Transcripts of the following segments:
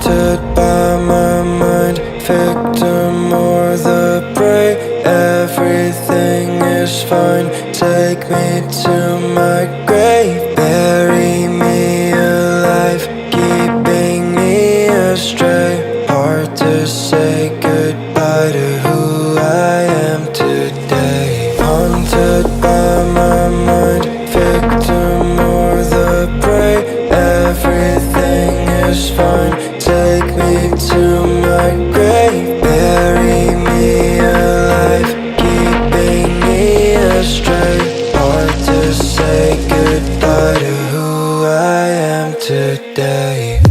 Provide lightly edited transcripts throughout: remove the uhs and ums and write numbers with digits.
Haunted by my mind, victim or the prey. Everything is fine, take me to my grave. Bury me alive, keeping me astray. Hard to say goodbye to who I am today. Haunted by my mind, victim or the prey. Everything is fine, take me to my grave. Bury me alive, keeping me astray. Hard to say goodbye to who I am today.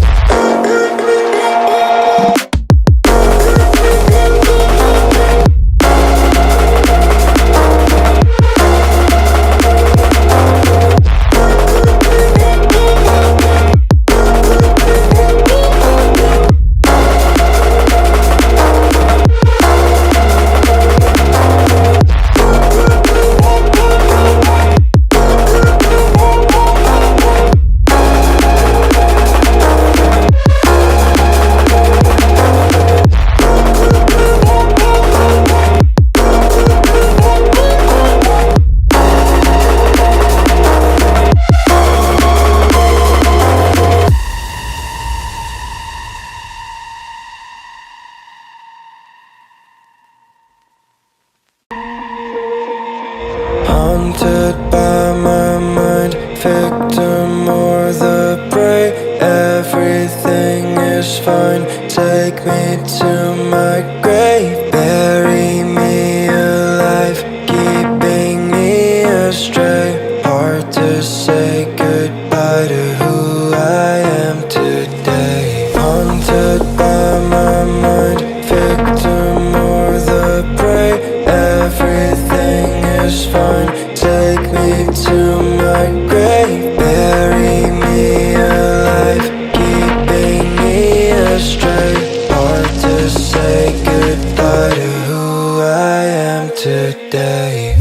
Haunted by my mind, victim or the prey. Everything is fine, take me to my grave. Bury me alive, keeping me astray. Hard to say goodbye to who I am today. Haunted by my mind, victim or the prey. Everything is fine, take me to my grave. Bury me alive, keeping me astray. Hard to say goodbye to who I am today.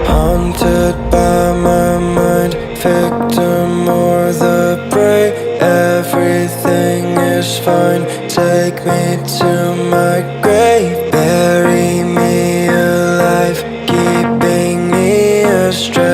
Haunted by my mind, victim or the prey. Everything is fine, take me to my grave. Bury me alive, keeping me astray.